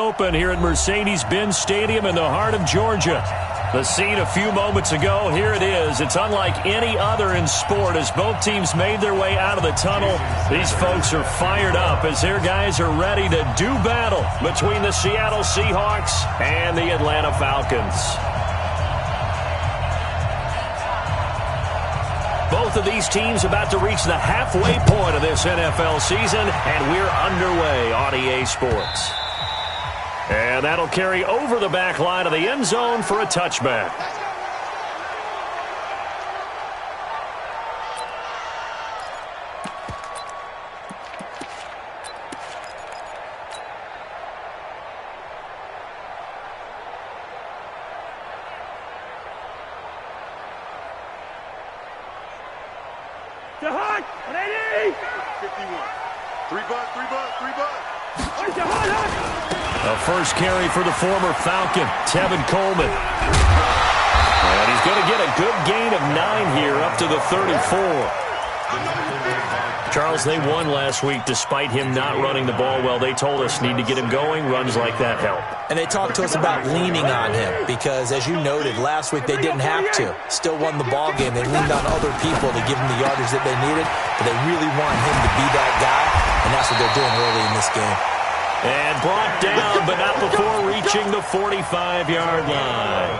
open here at Mercedes-Benz Stadium in the heart of Georgia. The scene a few moments ago, here it is. It's unlike any other in sport as both teams made their way out of the tunnel. These folks are fired up as their guys are ready to do battle between the Seattle Seahawks and the Atlanta Falcons. Both of these teams about to reach the halfway point of this NFL season, and we're underway on EA Sports. And that'll carry over the back line of the end zone for a touchback. The first carry for the former Falcon, Tevin Coleman. And he's going to get a good gain of 9 here up to the 34. Charles, they won last week despite him not running the ball well. They told us need to get him going. Runs like that help. And they talked to us about leaning on him because, as you noted, last week they didn't have to. Still won the ball game. They leaned on other people to give them the yardage that they needed, but they really want him to be that guy, and that's what they're doing early in this game. And brought down, but not before reaching the 45-yard line.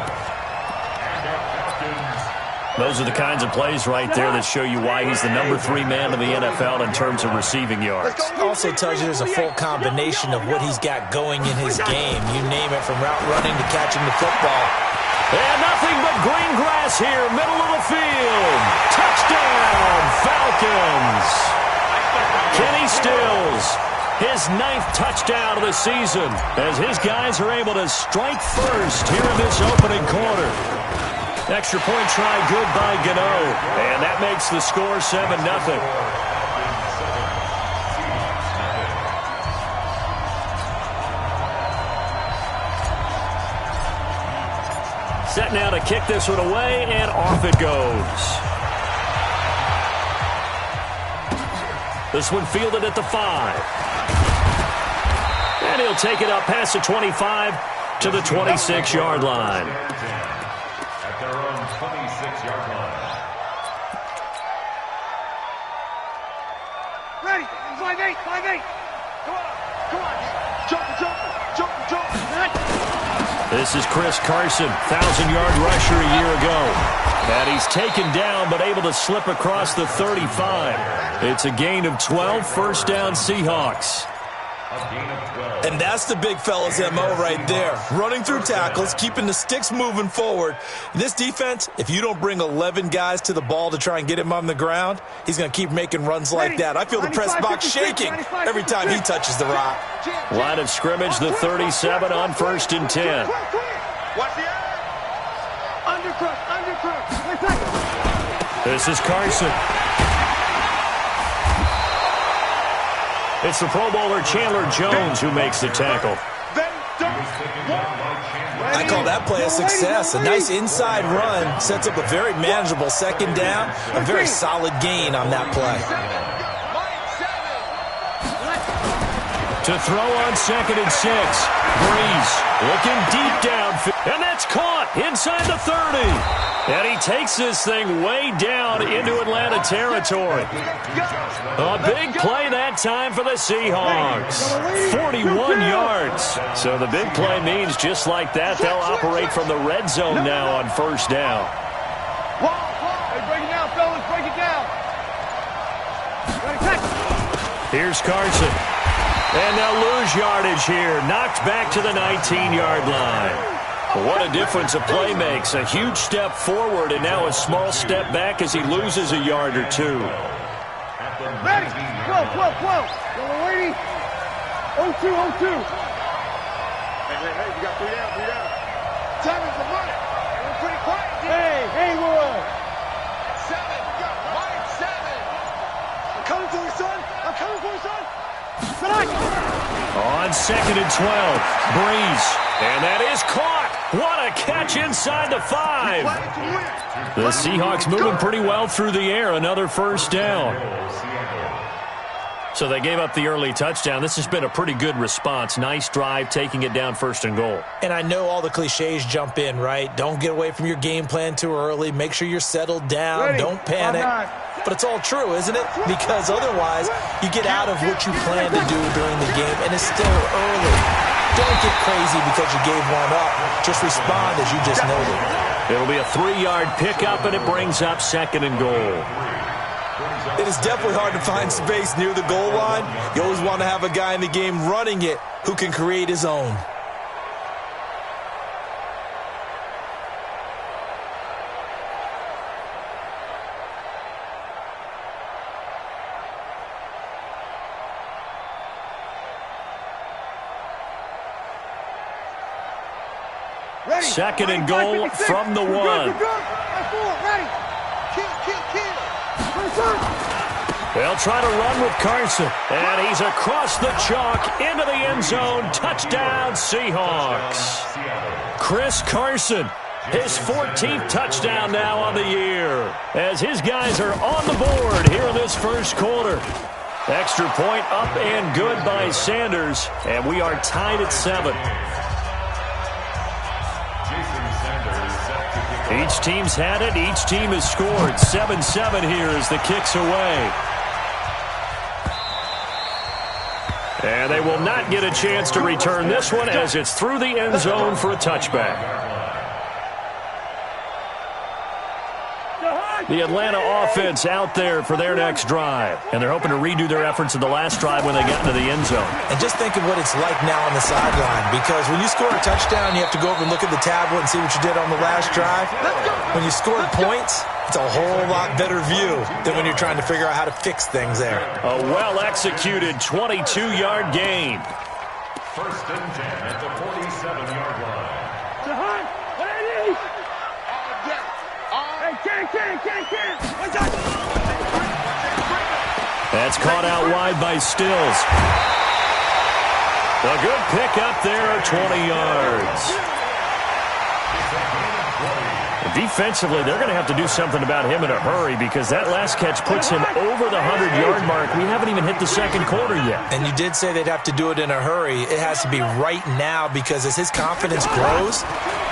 Those are the kinds of plays right there that show you why he's the number 3 man in the NFL in terms of receiving yards. Also tells you there's a full combination of what he's got going in his game. You name it, from route running to catching the football. And nothing but green grass here, middle of the field. Touchdown, Falcons. Kenny Stills, his 9th touchdown of the season, as his guys are able to strike first here in this opening quarter. Extra point try good by Gano, and that makes the score 7-0. Set now to kick this one away, and off it goes. This one fielded at the 5. And he'll take it up past the 25 to the 26-yard line. At their own 26-yard line. Ready, 5-8, 5-8. Come on. Jump. This is Chris Carson, 1,000-yard rusher a year ago. And he's taken down but able to slip across the 35. It's a gain of 12, first down Seahawks. And that's the big fella's MO right there. Running through tackles, keeping the sticks moving forward. This defense, if you don't bring 11 guys to the ball to try and get him on the ground, he's going to keep making runs like that. I feel the press box shaking every time he touches the rock. Line of scrimmage, the 37 on 1st and 10. Watch the undercrook. This is Carson. It's the Pro Bowler Chandler Jones who makes the tackle. I call that play a success. A nice inside run sets up a very manageable second down. A very solid gain on that play. To throw on 2nd and 6. Breeze looking deep downfield. And that's caught inside the 30. And he takes this thing way down into Atlanta territory. A big play that time for the Seahawks. 41 yards. So the big play means just like that, they'll operate from the red zone now on 1st down. Hey, break it down, fellas. Break it down. Here's Carson. And they'll lose yardage here. Knocked back to the 19-yard line. What a difference a play makes. A huge step forward and now a small step back as he loses a yard or 2. Ready. 12. Yellow lady. 0-2. Hey, we got 3 down. Time is the money. We're pretty quiet. Hey, boy. 7. We got 7. I'm coming for you, son. On 2nd and 12, Breeze. And that is caught. What a catch inside the 5. The Seahawks moving pretty well through the air. Another first down. So they gave up the early touchdown. This has been a pretty good response. Nice drive, taking it down 1st and goal. And I know all the cliches jump in, right? Don't get away from your game plan too early. Make sure you're settled down. Don't panic. But it's all true, isn't it? Because otherwise, you get out of what you plan to do during the game, and it's still early. Don't get crazy because you gave one up. Just respond as you just noted. It'll be a 3-yard pickup, and it brings up 2nd and goal. It is definitely hard to find space near the goal line. You always want to have a guy in the game running it who can create his own. Ready. 2nd and goal from the 1. Ready. Kill. They'll try to run with Carson. And he's across the chalk into the end zone. Touchdown, Seahawks. Chris Carson, his 14th touchdown now on the year, as his guys are on the board here in this first quarter. Extra point up and good by Sanders. And we are tied at 7. Each team's had it. Each team has scored. 7-7 here as the kick's away. And they will not get a chance to return this one as it's through the end zone for a touchback. The Atlanta offense out there for their next drive. And they're hoping to redo their efforts in the last drive when they got into the end zone. And just think of what it's like now on the sideline. Because when you score a touchdown, you have to go over and look at the tablet and see what you did on the last drive. When you scored points, it's a whole lot better view than when you're trying to figure out how to fix things there. A well-executed 22-yard gain. 1st and 10 at the 47-yard line. What I need? That's caught out wide by Stills. A good pick up there, 20 yards. Defensively, they're going to have to do something about him in a hurry because that last catch puts him over the 100-yard mark. We haven't even hit the second quarter yet. And you did say they'd have to do it in a hurry. It has to be right now because as his confidence grows,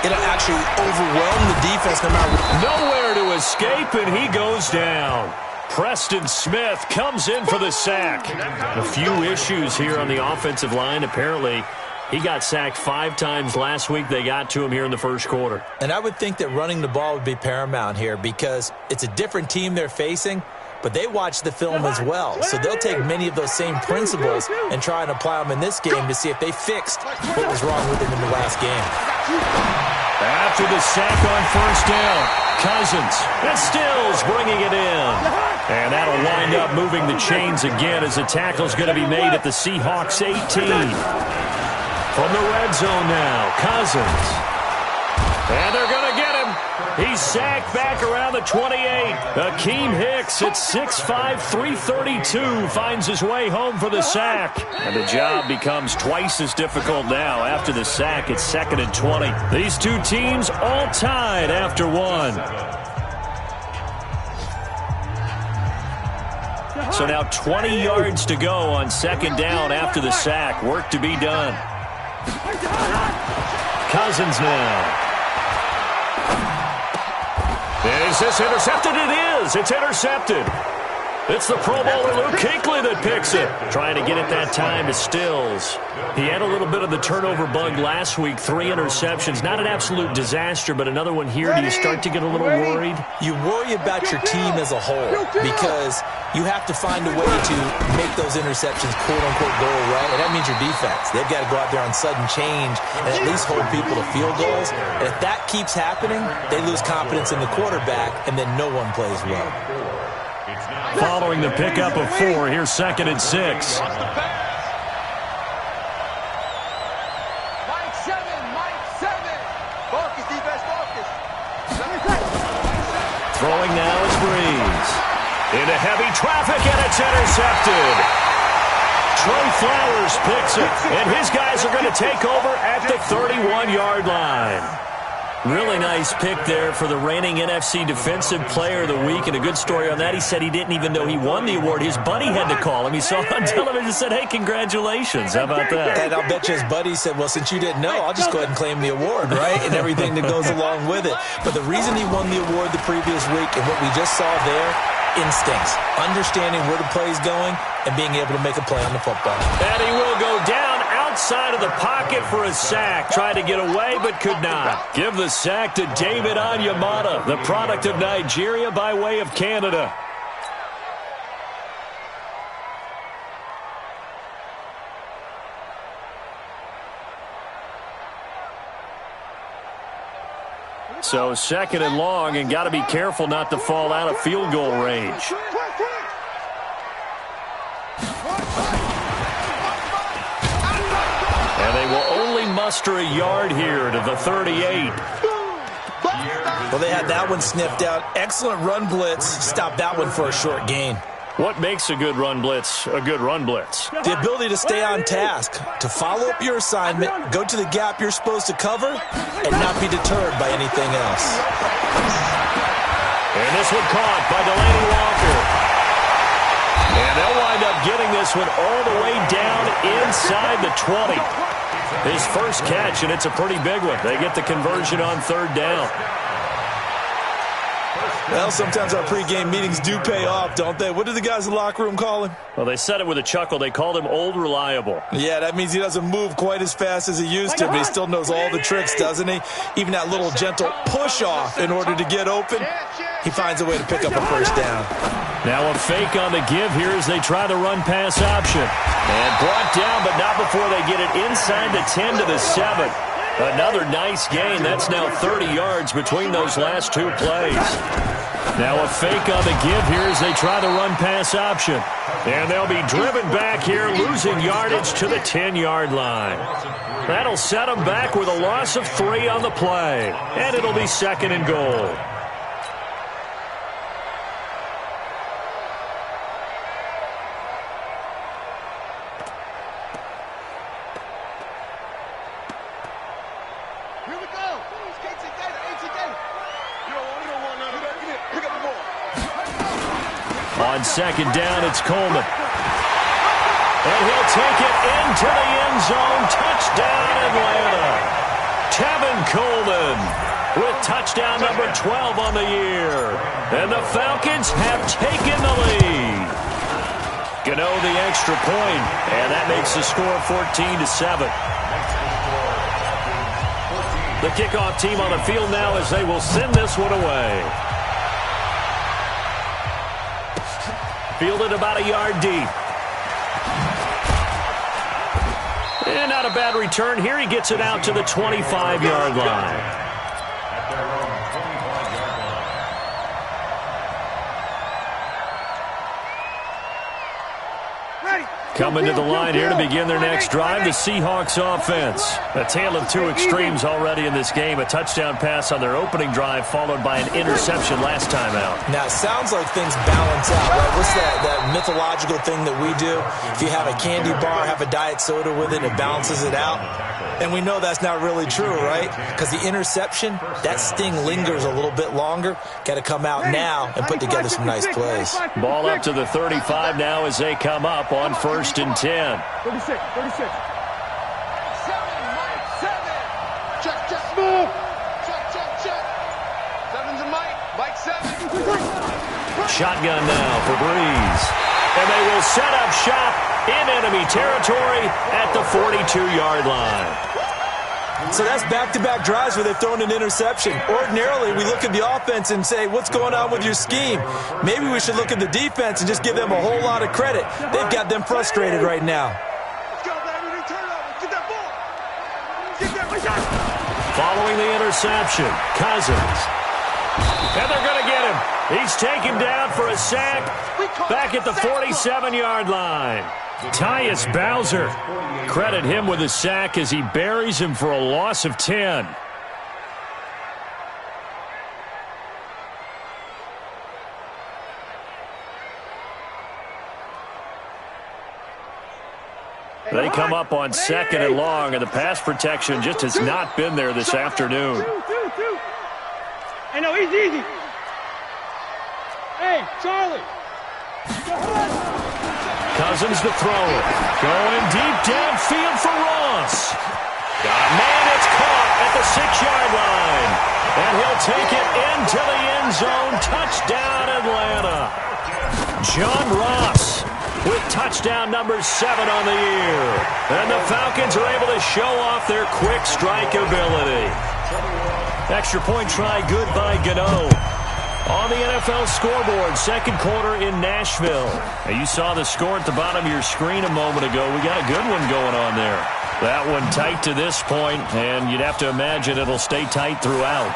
it'll actually overwhelm the defense no matter what. Nowhere to escape, and he goes down. Preston Smith comes in for the sack. A few issues here on the offensive line. Apparently, he got sacked 5 times last week. They got to him here in the first quarter. And I would think that running the ball would be paramount here because it's a different team they're facing, but they watch the film as well. So they'll take many of those same principles and try and apply them in this game to see if they fixed what was wrong with them in the last game. After the sack on 1st down, Cousins and Stills bringing it in. And that'll wind up moving the chains again as the tackle's going to be made at the Seahawks 18. From the red zone now, Cousins. And they're going to get him. He's sacked back around the 28. Akeem Hicks at 6'5", 332 finds his way home for the sack. And the job becomes twice as difficult now. After the sack, it's 2nd and 20. These two teams all tied after 1. So now 20 yards to go on 2nd down after the sack. Work to be done. Cousins now. Is this intercepted? It is. It's intercepted. It's the Pro Bowler Luke Kuechly that picks it. Trying to get it that time to Stills. He had a little bit of the turnover bug last week. 3 interceptions. Not an absolute disaster, but another one here. Do you start to get a little worried? You worry about your team as a whole because you have to find a way to make those interceptions quote-unquote go away, and that means your defense. They've got to go out there on sudden change and at least hold people to field goals. And if that keeps happening, they lose confidence in the quarterback, and then no one plays well. Following the pickup of 4, here's 2nd and 6. Mike 7. Focus, defense, focus. Throwing now is Breeze. Into heavy traffic, and it's intercepted. Trey Flowers picks it, and his guys are going to take over at the 31-yard line. Really nice pick there for the reigning NFC Defensive Player of the Week, and a good story on that. He said he didn't even know he won the award. His buddy had to call him. He saw it on television and said, hey, congratulations. How about that? And I'll bet you his buddy said, well, since you didn't know, I'll just go ahead and claim the award, right? And everything that goes along with it. But the reason he won the award the previous week and what we just saw there, instincts, understanding where the play is going and being able to make a play on the football. And he will go down outside of the pocket for a sack. Tried to get away, but could not. Give the sack to David Onyemata, the product of Nigeria by way of Canada. So 2nd and long, and got to be careful not to fall out of field goal range. And they will only muster a yard here to the 38. Well, they had that one sniffed out. Excellent run blitz. Stopped that one for a short gain. What makes a good run blitz a good run blitz? The ability to stay on task, to follow up your assignment, go to the gap you're supposed to cover, and not be deterred by anything else. And this one caught by Delaney Walker. And they'll wind up getting this one all the way down inside the 20. His first catch, and it's a pretty big one. They get the conversion on 3rd down. Well, sometimes our pregame meetings do pay off, don't they? What did the guys in the locker room call him? Well, they said it with a chuckle. They called him Old Reliable. Yeah, that means he doesn't move quite as fast as he used to, but he still knows all the tricks, doesn't he? Even that little gentle push-off in order to get open, he finds a way to pick up a first down. Now a fake on the give here as they try the run-pass option. And brought down, but not before they get it inside the 10 to the 7. Another nice gain. That's now 30 yards between those last two plays. Now a fake on the give here as they try the run-pass option. And they'll be driven back here, losing yardage to the 10-yard line. That'll set them back with a loss of 3 on the play. And it'll be 2nd and goal. On 2nd down, it's Coleman. And he'll take it into the end zone. Touchdown, Atlanta. Tevin Coleman with touchdown number 12 on the year. And the Falcons have taken the lead. Gano the extra point, and that makes the score 14-7. The kickoff team on the field now as they will send this one away. Fielded about a yard deep. And not a bad return here. He gets it out to the 25-yard line. Coming to the line here to begin their next drive, the Seahawks offense. A tale of two extremes already in this game. A touchdown pass on their opening drive followed by an interception last time out. Now, it sounds like things balance out, right? What's that mythological thing that we do? If you have a candy bar, have a diet soda with it, it balances it out. And we know that's not really true, right? Because the interception, that sting lingers a little bit longer. Got to come out now and put together some nice plays. Ball up to the 35 now as they come up on 1st and 10. 36. Check. Move. Check. 7's a Mike 7. Shotgun now for Breeze. And they will set up shop in enemy territory at the 42-yard line. So that's back-to-back drives where they've thrown an interception. Ordinarily, we look at the offense and say, what's going on with your scheme? Maybe we should look at the defense and just give them a whole lot of credit. They've got them frustrated right now. Let's go, baby. Turn over. Get that ball. Get that. Following the interception, Cousins. And they're going to get him. He's taken down for a sack back at the 47-yard line. Tyus Bowser. Credit him with a sack as he buries him for a loss of 10. They come up on 2nd and long, and the pass protection just has not been there this afternoon. Hey, no, easy. Hey, Charlie. Cousins to throw it. Going deep downfield for Ross. Man, it's caught at the 6-yard line. And he'll take it into the end zone. Touchdown, Atlanta. John Ross with touchdown number 7 on the year. And the Falcons are able to show off their quick strike ability. Extra point try good by Gano. On the NFL scoreboard, second quarter in Nashville. Now, you saw the score at the bottom of your screen a moment ago. We got a good one going on there. That one tight to this point, and you'd have to imagine it'll stay tight throughout.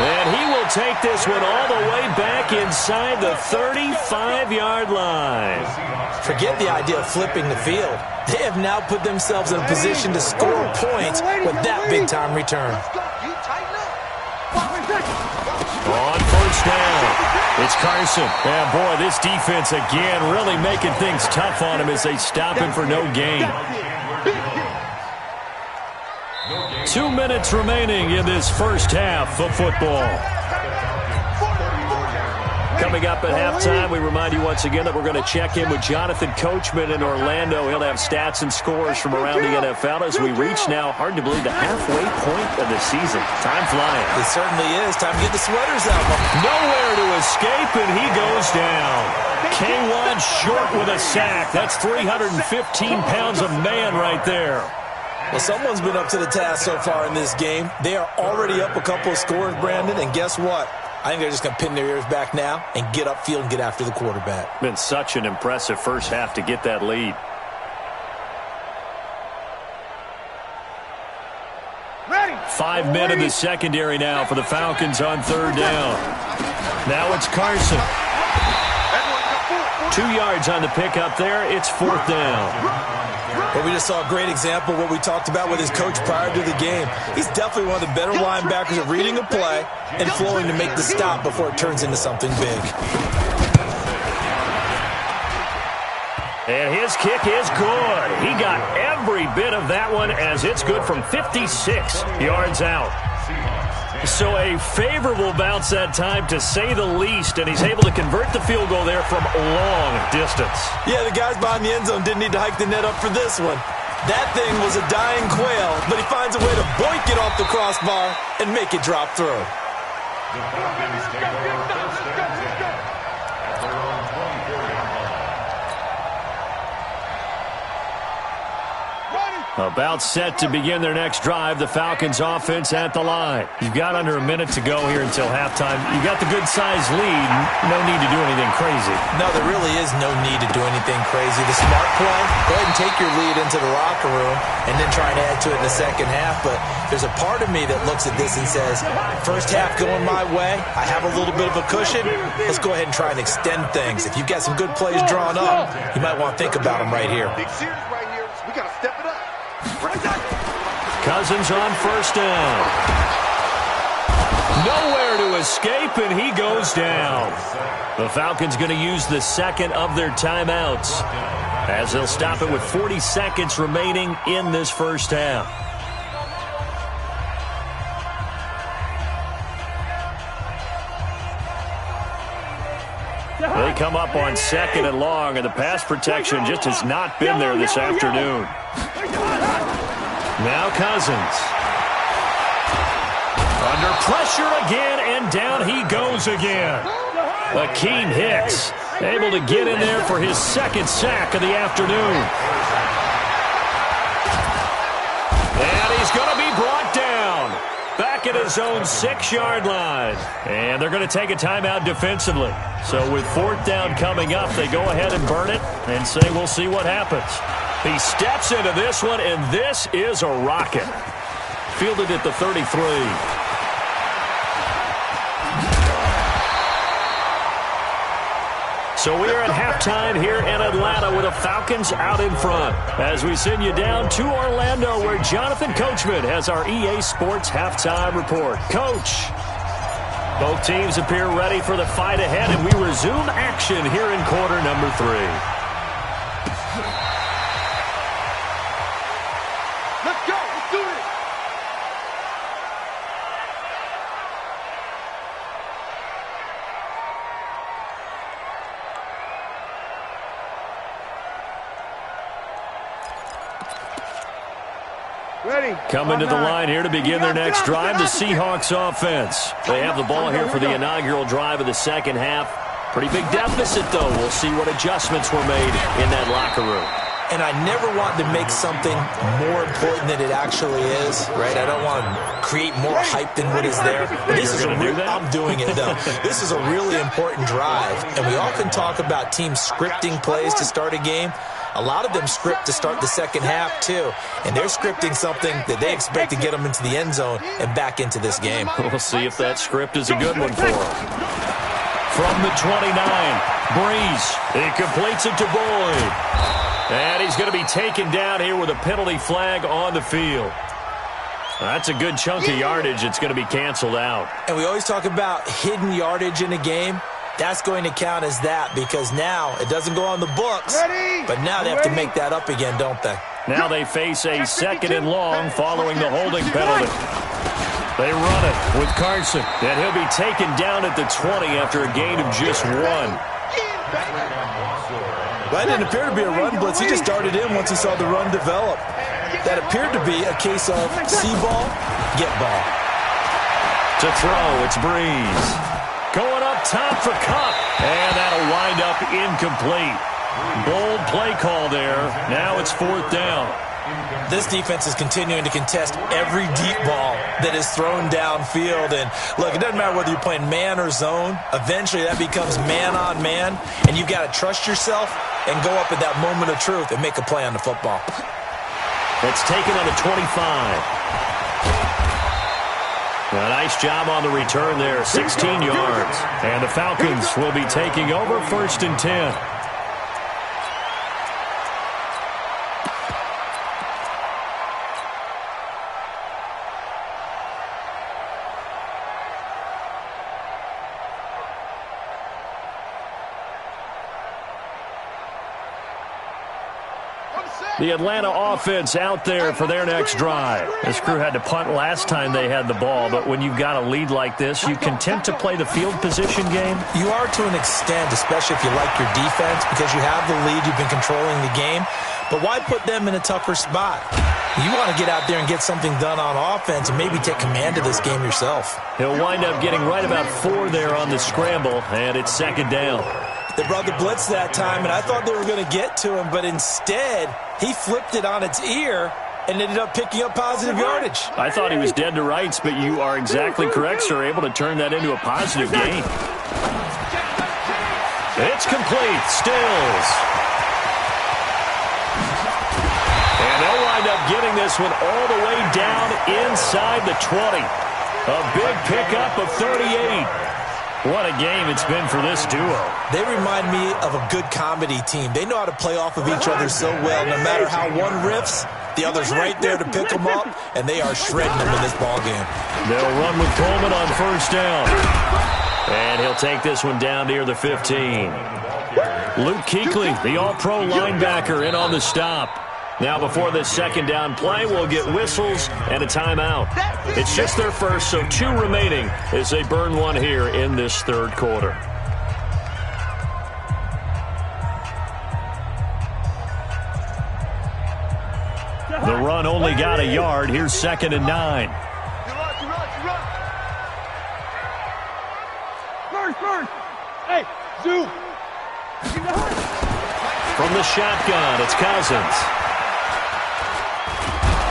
And he will take this one all the way back inside the 35-yard line. Forget the idea of flipping the field. They have now put themselves in a position to score points with that big-time return. On first down, it's Carson. And boy, this defense again really making things tough on him as they stop him for no gain. 2 minutes remaining in this first half of football. Coming up at halftime, we remind you once again that we're going to check in with Jonathan Coachman in Orlando. He'll have stats and scores from around the NFL as we reach now, hard to believe, the halfway point of the season. Time flying. It certainly is. Time to get the sweaters out. Nowhere to escape, and he goes down. K1 short with a sack. That's 315 pounds of man right there. Well, someone's been up to the task so far in this game. They are already up a couple of scores, Brandon, and guess what? I think they're just going to pin their ears back now and get upfield and get after the quarterback. Been such an impressive first half to get that lead. Ready. 5 men in the secondary now for the Falcons on third down. Now it's Carson. 2 yards on the pickup there. It's fourth down. But we just saw a great example of what we talked about with his coach prior to the game. He's definitely one of the better linebackers at reading a play and flowing to make the stop before it turns into something big. And his kick is good. He got every bit of that one as it's good from 56 yards out. So a favorable bounce that time, to say the least, and he's able to convert the field goal there from long distance. Yeah, the guys behind the end zone didn't need to hike the net up for this one. That thing was a dying quail, but he finds a way to boink it off the crossbar and make it drop through. About set to begin their next drive, the Falcons offense at the line. You've got under a minute to go here until halftime. You've got the good-sized lead. No need to do anything crazy. No, there really is no need to do anything crazy. The smart play, go ahead and take your lead into the locker room and then try and add to it in the second half. But there's a part of me that looks at this and says, first half going my way, I have a little bit of a cushion. Let's go ahead and try and extend things. If you've got some good plays drawn up, you might want to think about them right here. Big series right here, so we got to step it up. Cousins on first down. Nowhere to escape, and he goes down. The Falcons going to use the second of their timeouts as they'll stop it with 40 seconds remaining in this first half. They come up on second and long, and the pass protection just has not been there this afternoon. Now Cousins. Under pressure again, and down he goes again. Akeem Hicks able to get in there for his second sack of the afternoon. And he's going to be brought down. Back at his own 6-yard line. And they're going to take a timeout defensively. So with fourth down coming up, they go ahead and burn it and say we'll see what happens. He steps into this one, and this is a rocket. Fielded at the 33. So we are at halftime here in Atlanta with the Falcons out in front. As we send you down to Orlando, where Jonathan Coachman has our EA Sports halftime report. Coach, both teams appear ready for the fight ahead, and we resume action here in quarter number 3. Let's go. Let's do this. Coming to the line here to begin their next drive, the Seahawks offense. They have the ball here for the inaugural drive of the second half. Pretty big deficit, though. We'll see what adjustments were made in that locker room. And I never want to make something more important than it actually is, right? I don't want to create more hype than what is there. But this is I'm doing it, though. This is a really important drive. And we often talk about teams scripting plays to start a game. A lot of them script to start the second half, too. And they're scripting something that they expect to get them into the end zone and back into this game. We'll see if that script is a good one for them. From the 29, Breeze. He completes it to Boyd. And he's going to be taken down here with a penalty flag on the field. That's a good chunk of yardage. It's going to be canceled out. And we always talk about hidden yardage in a game. That's going to count as that because now it doesn't go on the books, but now they have to make that up again, don't they? Now they face a second and long following the holding penalty. They run it with Carson, and he'll be taken down at the 20 after a gain of just 1. Well, that didn't appear to be a run blitz. He just darted in once he saw the run develop. That appeared to be a case of see ball, get ball. To throw, it's Breeze. Going up top for Cup, and that'll wind up incomplete. Bold play call there. Now it's 4th down. This defense is continuing to contest every deep ball that is thrown downfield. And, look, it doesn't matter whether you're playing man or zone. Eventually that becomes man-on-man, and you've got to trust yourself and go up at that moment of truth and make a play on the football. It's taken on the 25. A nice job on the return there, 16 yards. And the Falcons will be taking over 1st and 10. The Atlanta offense out there for their next drive. This crew had to punt last time they had the ball, but when you've got a lead like this, you content to play the field position game? You are to an extent, especially if you like your defense, because you have the lead, you've been controlling the game. But why put them in a tougher spot? You want to get out there and get something done on offense and maybe take command of this game yourself. He'll wind up getting right about 4 there on the scramble, and it's 2nd down. They brought the blitz that time, and I thought they were going to get to him, but instead, he flipped it on its ear and ended up picking up positive yardage. I thought he was dead to rights, but you are exactly correct, sir, able to turn that into a positive gain. It's complete. Stills. And they'll wind up getting this one all the way down inside the 20. A big pickup of 38. What a game it's been for this duo. They remind me of a good comedy team. They know how to play off of each other so well. No matter how one riffs, the other's right there to pick them up, and they are shredding them in this ballgame. They'll run with Coleman on 1st down. And he'll take this one down near the 15. Luke Kuechly, the all-pro linebacker, in on the stop. Now before this 2nd down play, we'll get whistles and a timeout. It's just their first, so 2 remaining as they burn one here in this 3rd quarter. The run only got a yard. Here's 2nd and 9. First. Hey, Zoo. From the shotgun, it's Cousins.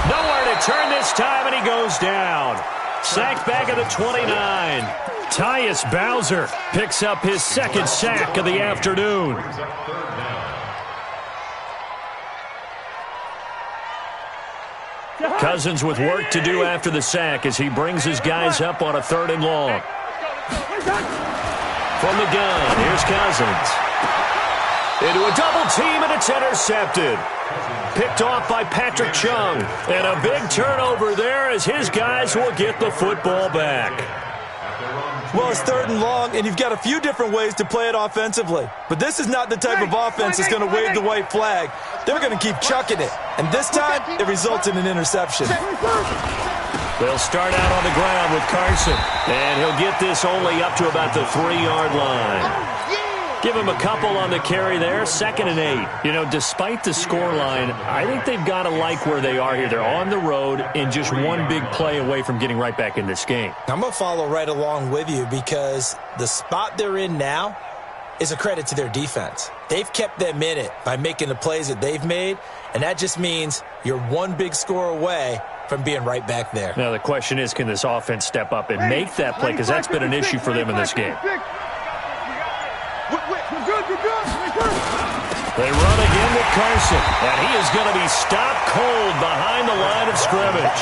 Nowhere to turn this time, and he goes down. Sacked back at the 29. Tyus Bowser picks up his 2nd sack of the afternoon. Cousins with work to do after the sack as he brings his guys up on a 3rd and long. From the gun, here's Cousins. Into a double team, and it's intercepted. Picked off by Patrick Chung. And a big turnover there as his guys will get the football back. Well, it's 3rd and long, and you've got a few different ways to play it offensively. But this is not the type of offense that's going to wave the white flag. They're going to keep chucking it. And this time, it results in an interception. They'll start out on the ground with Carson. And he'll get this only up to about the 3-yard line. Give him a couple on the carry there, 2nd and 8. You know, despite the scoreline, I think they've got to like where they are here. They're on the road and just one big play away from getting right back in this game. I'm going to follow right along with you because the spot they're in now is a credit to their defense. They've kept them in it by making the plays that they've made, and that just means you're one big score away from being right back there. Now, the question is, can this offense step up and make that play? Because that's been an issue for them in this game. They run again with Carson, and he is going to be stopped cold behind the line of scrimmage.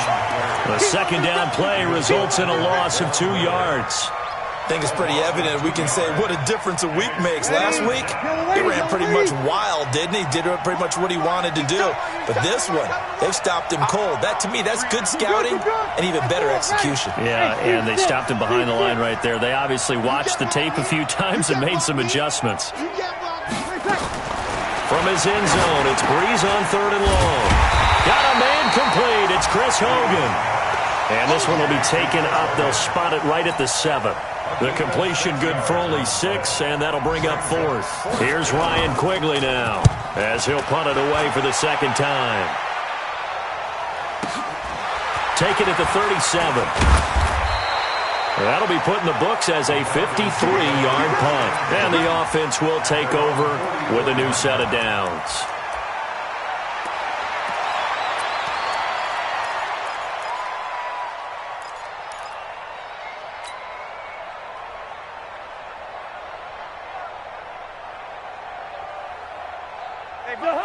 The 2nd down play results in a loss of 2 yards. I think it's pretty evident we can say what a difference a week makes. Last week, he ran pretty much wild, didn't he? Did pretty much what he wanted to do. But this one, they've stopped him cold. That, to me, that's good scouting and even better execution. Yeah, and they stopped him behind the line right there. They obviously watched the tape a few times and made some adjustments. From his end zone, it's Breeze on 3rd and long. Got a man complete. It's Chris Hogan. And this one will be taken up. They'll spot it right at the 7. The completion good for only 6, and that'll bring up 4th. Here's Ryan Quigley now, as he'll punt it away for the 2nd time. Take it at the 37. That'll be put in the books as a 53-yard punt. And the offense will take over with a new set of downs.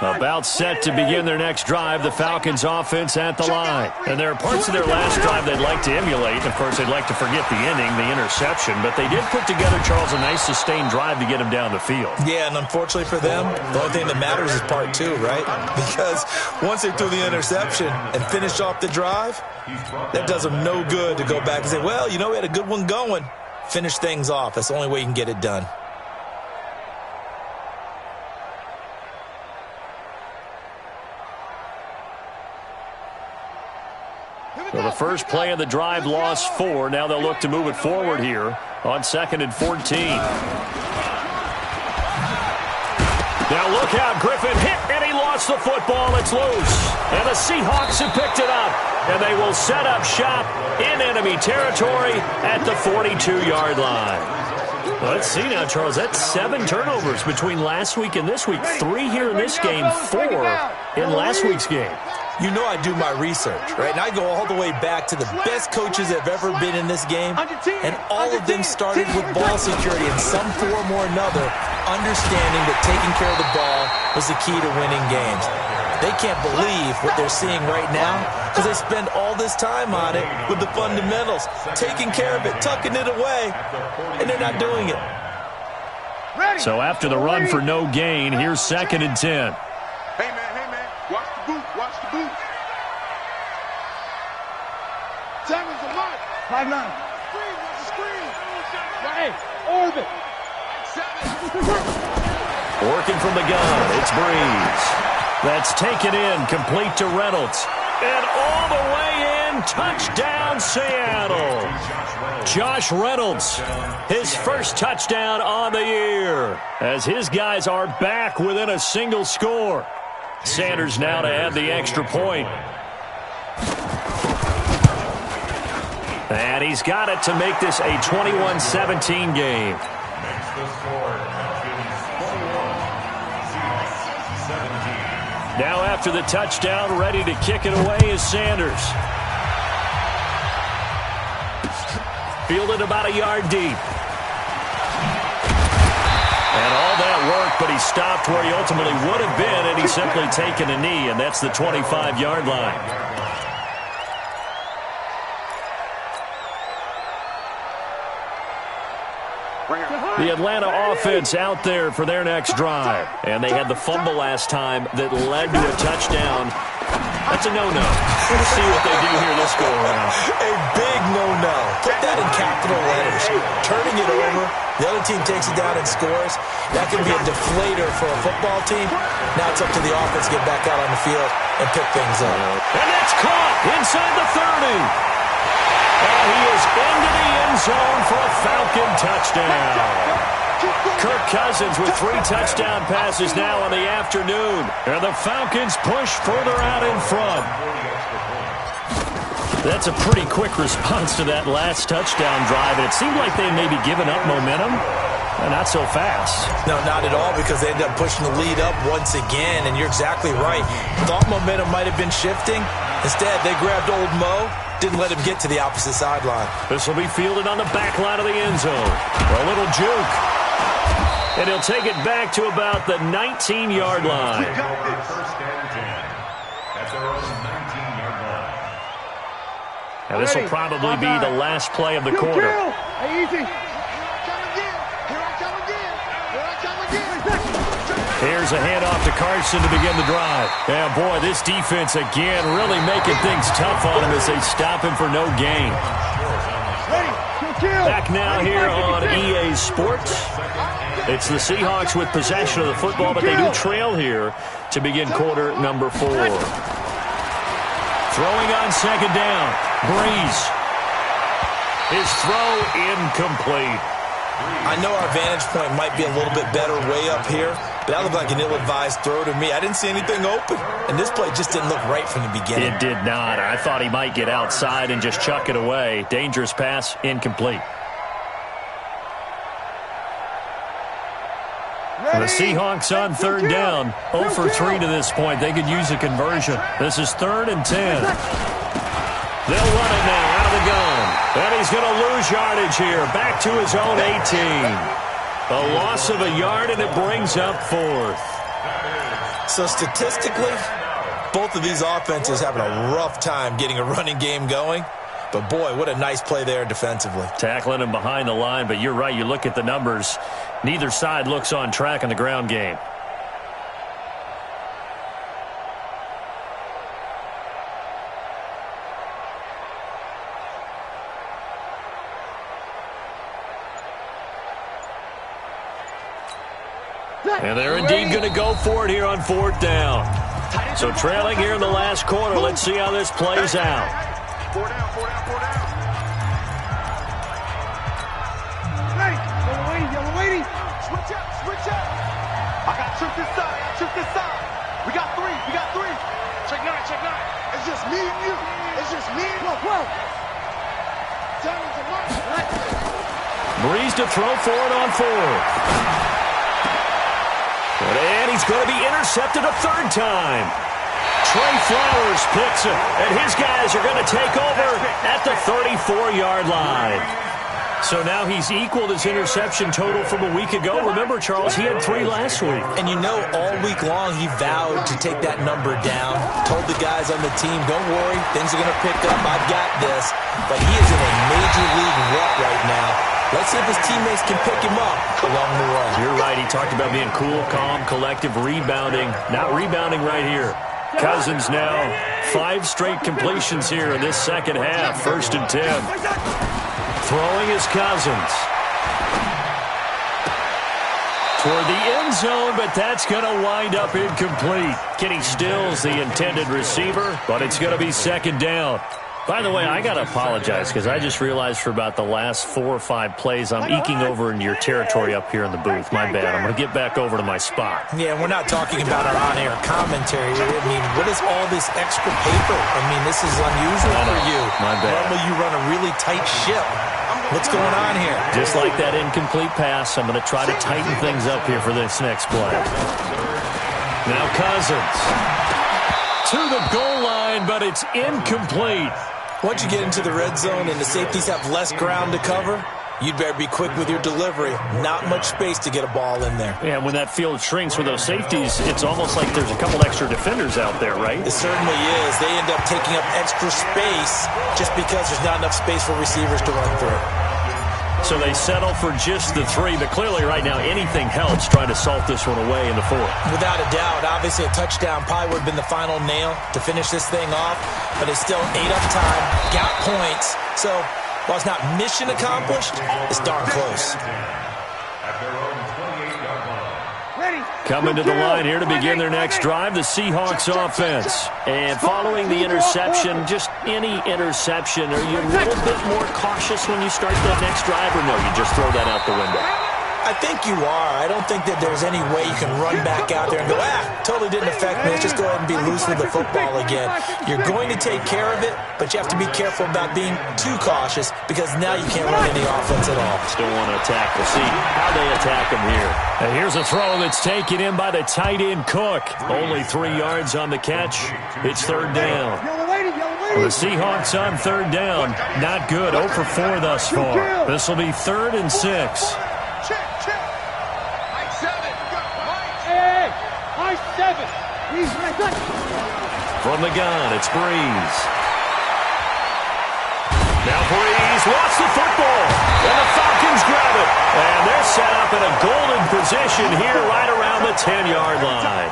About set to begin their next drive, the Falcons offense at the line. And there are parts of their last drive they'd like to emulate. Of course, they'd like to forget the ending, the interception. But they did put together, Charles, a nice sustained drive to get him down the field. Yeah, and unfortunately for them, the only thing that matters is part 2, right? Because once they threw the interception and finished off the drive, that does them no good to go back and say, well, you know, we had a good one going. Finish things off. That's the only way you can get it done. So the first play of the drive lost 4. Now they'll look to move it forward here on 2nd and 14. Now look out. Griffin hit, and he lost the football. It's loose. And the Seahawks have picked it up. And they will set up shop in enemy territory at the 42-yard line. Let's see now, Charles. That's 7 turnovers between last week and this week. 3 here in this game, 4 in last week's game. You know I do my research, right? And I go all the way back to the best coaches that have ever been in this game. And all of them started with ball security in some form or another, understanding that taking care of the ball was the key to winning games. They can't believe what they're seeing right now because they spend all this time on it with the fundamentals, taking care of it, tucking it away, and they're not doing it. So after the run for no gain, here's 2nd and 10. Hey, man, watch the boot, watch the boot. 7's a mark. 5-9. Screen, watch the screen. Hey, orbit. 7. Working from the gun, it's Breeze. That's taken in, complete to Reynolds. And all the way in, touchdown Seattle. Josh Reynolds, his first touchdown on the year, as his guys are back within a single score. Sanders now to add the extra point. And he's got it to make this a 21-17 game. Makes the score. Now after the touchdown, ready to kick it away is Sanders. Fielded about a yard deep. And all that work, but he stopped where he ultimately would have been, and he's simply taken a knee, and that's the 25-yard line. The Atlanta offense out there for their next drive. And they had the fumble last time that led to a touchdown. That's a no-no. Let's see what they do here this go-around. A big no-no. Put that in capital letters. Turning it over, the other team takes it down and scores. That can be a deflator for a football team. Now it's up to the offense to get back out on the field and pick things up. And that's caught inside the 30. And he is into the end zone for a Falcon touchdown. Kirk Cousins with 3 touchdown passes now in the afternoon. And the Falcons push further out in front. That's a pretty quick response to that last touchdown drive. And it seemed like they maybe given up momentum. Not so fast. No, not at all, because they ended up pushing the lead up once again. And you're exactly right. Thought momentum might have been shifting. Instead, they grabbed old Mo. Didn't let him get to the opposite sideline. This will be fielded on the back line of the end zone. A little juke. And he'll take it back to about the 19-yard line. First and 10. That's our own 19-yard line. And this will probably be the last play of the quarter. Hey, easy. Here I come again. Here I come again. Here I come again. Here's a handoff to Carson to begin the drive. Yeah, boy, this defense again really making things tough on him as they stop him for no gain. Back now here on EA Sports. It's the Seahawks with possession of the football, but they do trail here to begin quarter number 4. Throwing on second down. Breeze. His throw incomplete. I know our vantage point might be a little bit better way up here, but that looked like an ill-advised throw to me. I didn't see anything open, and this play just didn't look right from the beginning. It did not. I thought he might get outside and just chuck it away. Dangerous pass, incomplete. The Seahawks on third down. 0 for 3 to this point. They could use a conversion. This is 3rd and 10. They'll run it now out of the gun. And he's going to lose yardage here. Back to his own 18. A loss of a yard, and it brings up 4th. So statistically, both of these offenses having a rough time getting a running game going. But, boy, what a nice play there defensively. Tackling him behind the line, but you're right. You look at the numbers. Neither side looks on track in the ground game. And they're indeed going to go for it here on 4th down. So trailing here in the last quarter. Let's see how this plays out. 4 down. Yellow lady. Switch up. I got tripped this side. We got three. Check nine. It's just me and you. Whoa. Time to march. Breeze to throw for it on 4th. And he's going to be intercepted a 3rd time. Trey Flowers picks it, and his guys are going to take over at the 34-yard line. So now he's equaled his interception total from a week ago. Remember, Charles, he had 3 last week. And you know, all week long he vowed to take that number down. Told the guys on the team, don't worry, things are going to pick up. I've got this. But he is in a major league rut right now. Let's see if his teammates can pick him up along the way. You're right. He talked about being cool, calm, collective, rebounding. Not rebounding right here. Cousins now 5 straight completions here in this second half. 1st and 10. Throwing is Cousins. Toward the end zone, but that's going to wind up incomplete. Kenny Stills, the intended receiver, but it's going to be 2nd down. By the way, I got to apologize because I just realized for about the last 4 or 5 plays I'm eking over into your territory up here in the booth. My bad. I'm going to get back over to my spot. Yeah, we're not talking about our on-air commentary. I mean, what is all this extra paper? I mean, this is unusual for you. My bad. Normally you run a really tight ship. What's going on here? Just like that incomplete pass, I'm going to try to tighten things up here for this next play. Now Cousins to the goal line, but it's incomplete. Once you get into the red zone and the safeties have less ground to cover, you'd better be quick with your delivery. Not much space to get a ball in there. Yeah, when that field shrinks with those safeties, it's almost like there's a couple extra defenders out there, right? It certainly is. They end up taking up extra space just because there's not enough space for receivers to run through. So they settle for just the 3, but clearly right now anything helps trying to salt this one away in the 4th. Without a doubt. Obviously a touchdown probably would have been the final nail to finish this thing off, but it's still 8 up time, got points. So while it's not mission accomplished, it's darn close. Coming to the line here to begin their next drive, the Seahawks offense. And following the interception, just any interception, are you a little bit more cautious when you start that next drive, or no, you just throw that out the window? I think you are. I don't think that there's any way you can run back out there and go, totally didn't affect me. Let's just go ahead and be loose with the football again. You're going to take care of it, but you have to be careful about being too cautious because now you can't run any offense at all. Still want to attack. We'll see how they attack him here. And here's a throw that's taken in by the tight end Cook. Only 3 yards on the catch. It's third down. The Seahawks on third down. Not good. 0 for 4 thus far. This will be 3rd and 6. Check. Mike 7. Hey. Mike 7. From the gun, it's Breeze. Now Breeze lost the football. And the Falcons grab it. And they're set up in a golden position here right around the 10-yard line.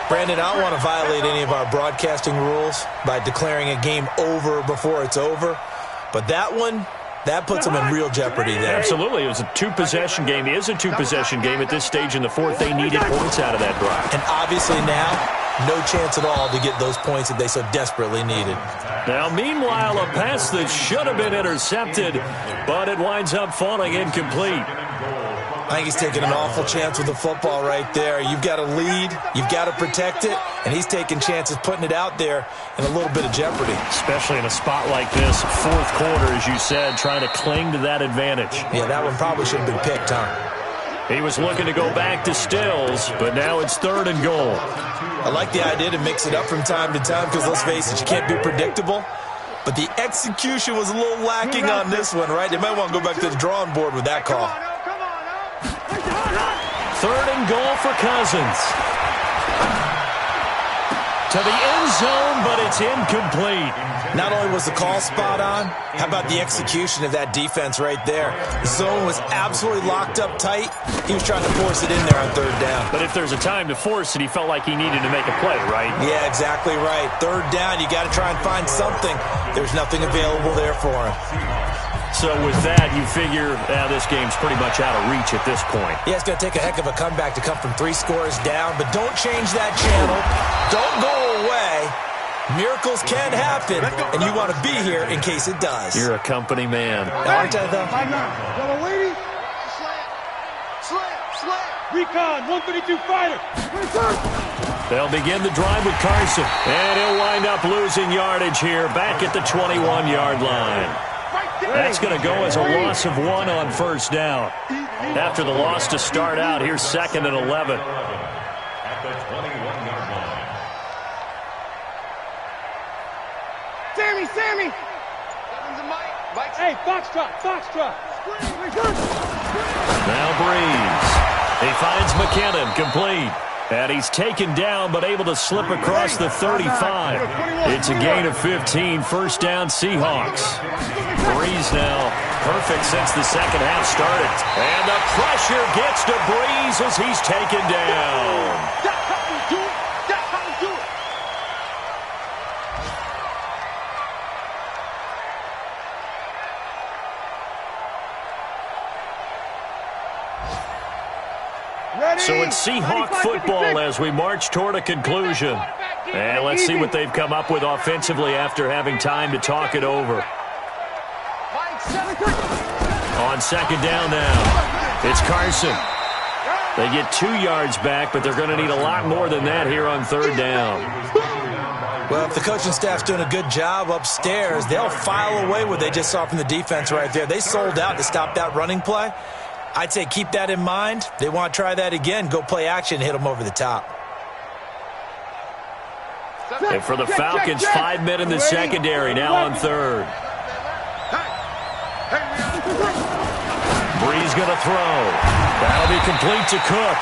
Brandon, I don't want to violate any of our broadcasting rules by declaring a game over before it's over. But that one, that puts them in real jeopardy there. Absolutely. It was a 2-possession game. It is a 2-possession game at this stage in the fourth. They needed points out of that drive. And obviously now, no chance at all to get those points that they so desperately needed. Now, meanwhile, a pass that should have been intercepted, but it winds up falling incomplete. I think he's taking an awful chance with the football right there. You've got to lead, you've got to protect it, and he's taking chances putting it out there in a little bit of jeopardy. Especially in a spot like this, fourth quarter, as you said, trying to cling to that advantage. Yeah, that one probably should have been picked, huh? He was looking to go back to Stills, but now it's 3rd and goal. I like the idea to mix it up from time to time because, let's face it, you can't be predictable. But the execution was a little lacking on this one, right? They might want to go back to the drawing board with that call. 3rd and goal for Cousins. To the end zone, but it's incomplete. Not only was the call spot on, how about the execution of that defense right there? The zone was absolutely locked up tight. He was trying to force it in there on 3rd down. But if there's a time to force it, he felt like he needed to make a play, right? Yeah, exactly right. 3rd down, you got to try and find something. There's nothing available there for him. So with that, you figure this game's pretty much out of reach at this point. Yeah, it's going to take a heck of a comeback to come from 3 scores down, but don't change that channel. Don't go away. Miracles can happen, and you want to be here in case it does. You're a company man. Aren't I, though? Yellow lady. Slant. Recon, 132 fighter. They'll begin the drive with Carson, and he'll wind up losing yardage here back at the 21-yard line. That's going to go as a loss of 1 on 1st down. After the loss to start out, here's 2nd and 11. At the 21-yard line. Sammy. Hey, Foxtrot. Now Breeze. He finds McKinnon, complete. And he's taken down, but able to slip across the 35. It's a gain of 15, 1st down Seahawks. Breeze now perfect since the second half started. And the pressure gets to Breeze as he's taken down. That's how we do it. So it's Seahawk football as we march toward a conclusion. And let's see what they've come up with offensively after having time to talk it over. On 2nd down now, it's Carson. They get 2 yards back, but they're going to need a lot more than that here on 3rd down. Well, if the coaching staff's doing a good job upstairs, they'll file away what they just saw from the defense right there. They sold out to stop that running play. I'd say keep that in mind. They want to try that again. Go play action, hit them over the top. And for the Falcons, 5 men in the secondary, now on 3rd. Breeze going to throw. That'll be complete to Cook.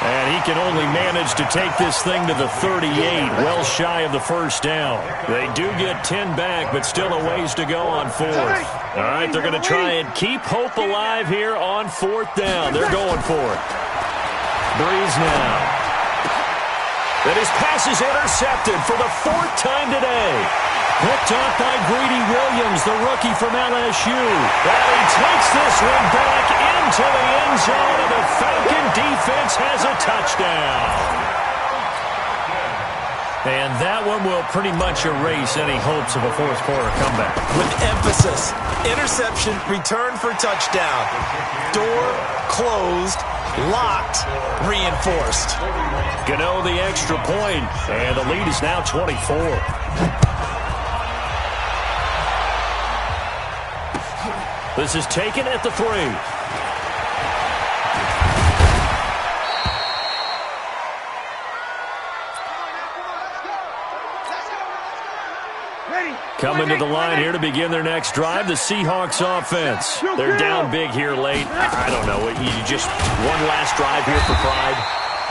And he can only manage to take this thing to the 38, well shy of the 1st down. They do get 10 back, but still a ways to go on 4th. All right, they're going to try and keep hope alive here on 4th down. They're going for it. Breeze now. And his pass is intercepted for the 4th time today. Picked off by Greedy Williams, the rookie from LSU. And he takes this one back into the end zone, and the Falcon defense has a touchdown. And that one will pretty much erase any hopes of a fourth quarter comeback. With emphasis, interception, return for touchdown. Door closed, locked, reinforced. Gano the extra point, and the lead is now 24. This is taken at the 3. Coming to the line here to begin their next drive, the Seahawks offense. They're down big here late. I don't know. You just one last drive here for pride.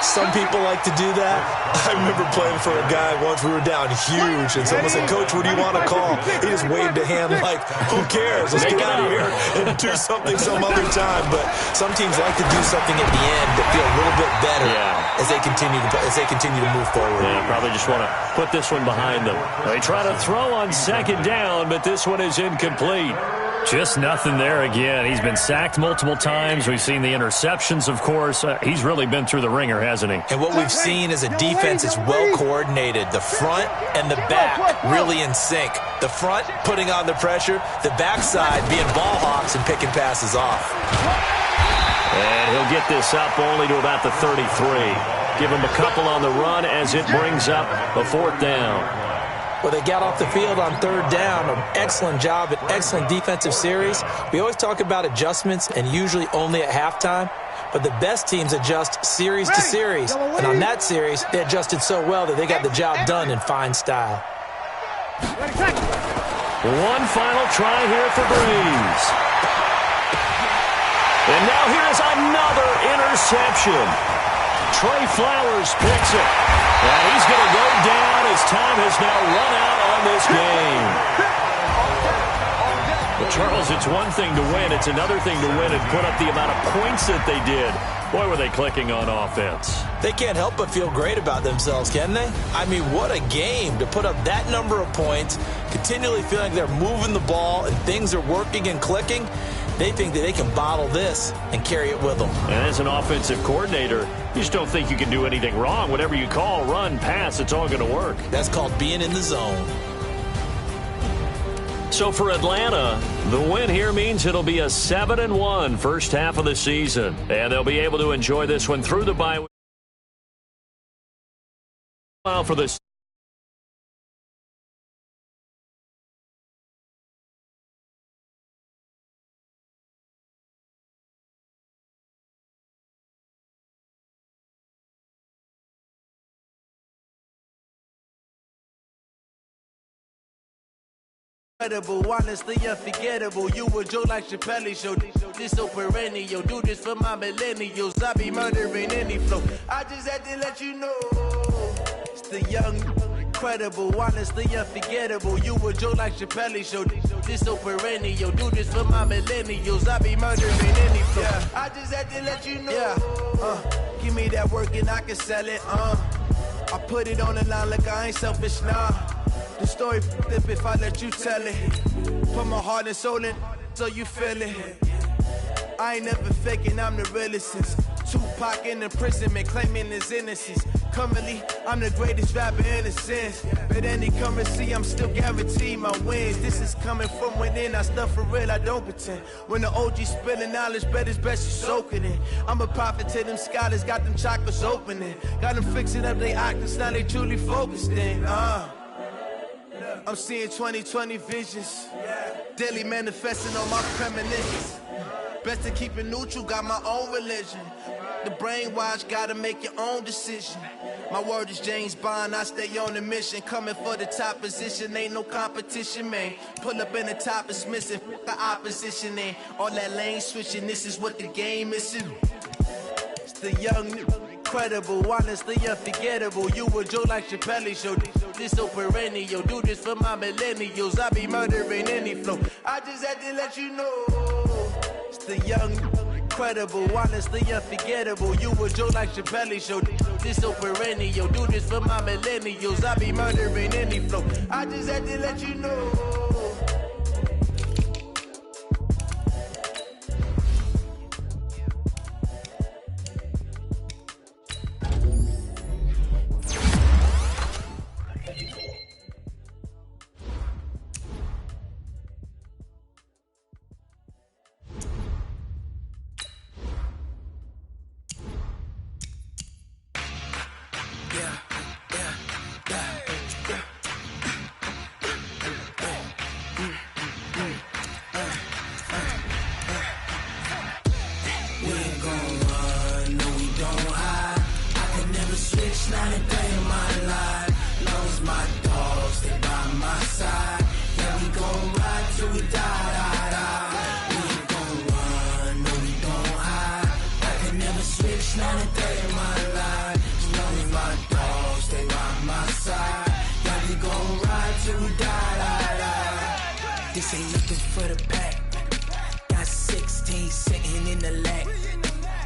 Some people like to do that. I remember playing for a guy once. We were down huge, and someone said, "Coach, what do you want to call?" He just waved a hand like, "Who cares? Let's get out of here and do something some other time." But some teams like to do something at the end that feel a little bit better as they continue to move forward. Yeah, probably just want to put this one behind them. They try to throw on second down, but this one is incomplete. Just nothing there again. He's been sacked multiple times. We've seen the interceptions, of course. He's really been through the ringer, hasn't he? And what we've seen is a defense is well coordinated. The front and the back really in sync. The front putting on the pressure, the backside being ball hawks and picking passes off. And he'll get this up only to about the 33. Give him a couple on the run as it brings up a 4th down. Well, they got off the field on 3rd down. An excellent job, an excellent defensive series. We always talk about adjustments and usually only at halftime. But the best teams adjust series to series. And on that series, they adjusted so well that they got the job done in fine style. One final try here for Breeze. And now here's another interception. Trey Flowers picks it. And he's going to go down as time has now run out on this game. But, Charles, it's one thing to win. It's another thing to win and put up the amount of points that they did. Boy, were they clicking on offense. They can't help but feel great about themselves, can they? I mean, what a game to put up that number of points, continually feeling like they're moving the ball and things are working and clicking. They think that they can bottle this and carry it with them. And as an offensive coordinator, you just don't think you can do anything wrong. Whatever you call, run, pass, it's all going to work. That's called being in the zone. So for Atlanta, the win here means it'll be a 7-1 first half of the season. And they'll be able to enjoy this one through the bye. For this. Honestly unforgettable. You a joke like Chappelle show. This so perennial. Do this for my millennials. I be murdering any flow. I just had to let you know. It's the young, incredible, honestly unforgettable. You a joke like Chappelle show. This so perennial. Do this for my millennials. I be murdering any flow. I just had to let you know. Give me that work and I can sell it. I put it on the line like I ain't selfish, nah. The story flip if I let you tell it. Put my heart and soul in so you feel it. I ain't never faking, I'm the realest since Tupac in imprisonment, claiming his innocence. Currently, I'm the greatest rapper in a sense. But any currency, I'm still guaranteed my wins. This is coming from within, I stuff for real, I don't pretend. When the OG spilling knowledge, bet it's best you soak it in. I'm a prophet to them scholars, got them chakras opening. Got them fixing up they octaves, now they truly focused in. I'm seeing 2020 visions. Daily manifesting on my premonitions. Best to keep it neutral, got my own religion. The brainwash, gotta make your own decision. My word is James Bond, I stay on the mission. Coming for the top position, ain't no competition, man. Pull up in the top, it's missing, the opposition ain't. All that lane switching, this is what the game is. It's the young, incredible, honestly unforgettable. You a joke like Chappelle show. This so perennial. Do this for my millennials. I be murdering any flow. I just had to let you know. It's the young, incredible, honestly unforgettable. You a joke like Chappelle show. This so perennial. Do this for my millennials. I be murdering any flow. I just had to let you know. This ain't nothing for the pack. Got 16 sitting in the lag.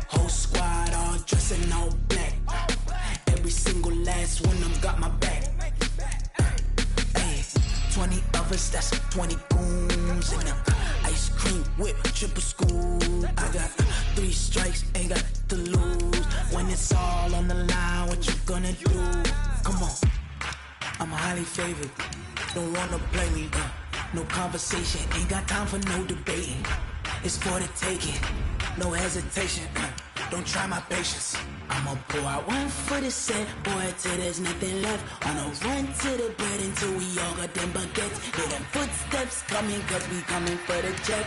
Whole squad all dressing all black. Every single last one of them got my back. 20 of us, that's 20 goons. And ice cream whip, triple school. I got 3 strikes, ain't got to lose. When it's all on the line, what you gonna do? Come on, I'm highly favored. Don't wanna play me, no conversation. Ain't got time for no debating. It's for the taking, no hesitation. Don't try my patience. I'ma pour out one for the set, boy, till there's nothing left. On a run to the bread until we all got them baguettes. Hear them footsteps coming, cause we coming for the check.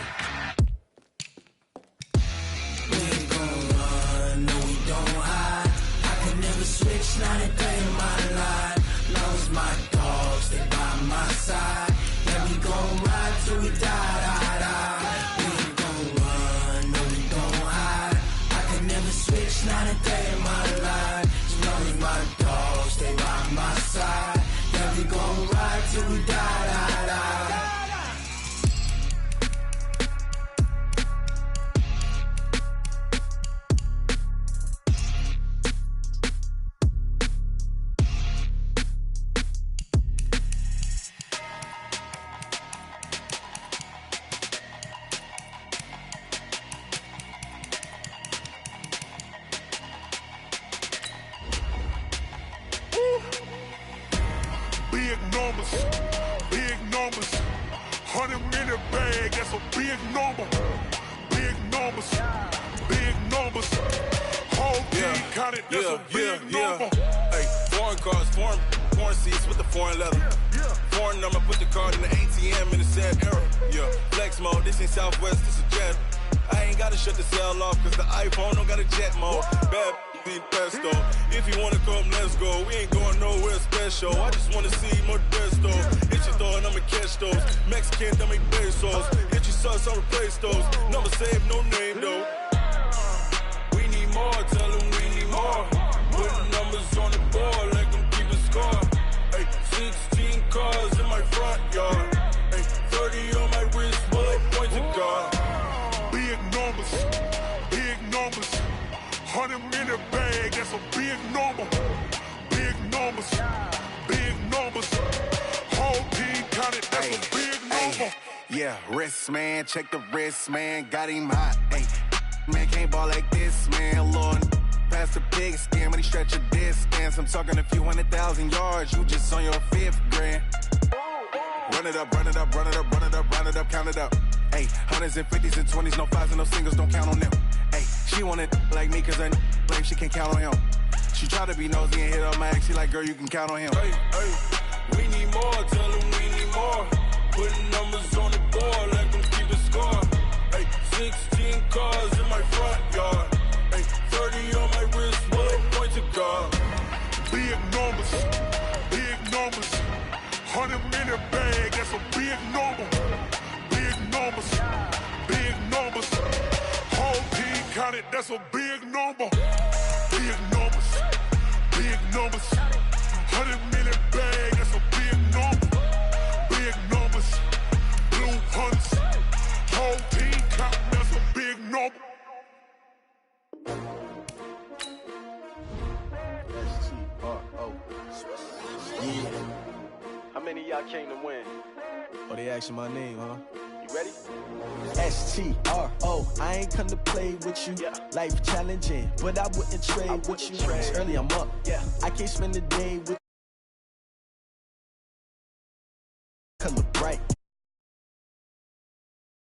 We ain't gon' run, no we don't hide. I could never switch, not a day in my life. Long as my dogs, they by my side. Yeah, we gon' ride till we die, die, die. We ain't gon' run, no we don't hide. I could never switch, not a day in my life. As long as my dogs, they by my side. Yeah, we gon' ride till we die, die, die. Big numbers, 100 minute bag, that's a big number. Big numbers, whole team counted, that's a big number. Hey, foreign cars, foreign seats with the foreign leather. Foreign number, put the card in the ATM in the sad era. Yeah, flex mode, this ain't Southwest, this is Jet. I ain't gotta shut the cell off, cause the iPhone don't got a jet mode. Bad need pesto. If you wanna come, let's go. We ain't going nowhere special. I just wanna see Modesto. Hit your thought, I'ma catch those. Mexican, that make pesos. Hit your sauce, I'll replace those. Number saved, no name though. We need more, tell them we need more. Putting numbers on the board, like them keep a score. Hey, 16 cars in my front yard. Hey, 30 on my wrist, bullet points of God. Big numbers, 100 minute bag, that's a big number. Big numbers, whole team counted, that's a big number. Yeah, wrist man, check the wrist man, got him hot. Ay, man can't ball like this, man. Lord, past the big skin, when he stretch a distance. I'm talking a few 100,000 yards, you just on your 5th grand. Run it up, run it up, run it up, run it up, run it up, count it up. Ay, 100s and 50s and 20s, no 5s and no singles, don't count on them. Ay, she want it like me, cause her blame, she can't count on him. She try to be nosy and hit up my ex, she like, girl, you can count on him. Hey, we need more, tell them we need more. Putting numbers on the board, like them keep a score. Hey, 16 cars in my front yard. Hey, 30 on my wrist, bullet points of God. Big numbers, 100 minute bag, that's a big number. Big numbers, whole team counted, that's a big number. Big numbers, 100 minute bag, that's a big number. Big numbers, blue hunts, whole team counting, that's a big number. How many of y'all came to win? Oh, they asking my name, huh? You ready? STRO, I ain't come to play with you. Yeah. Life challenging, but I wouldn't trade with you. It's early, I'm up. Yeah. I can't spend the day with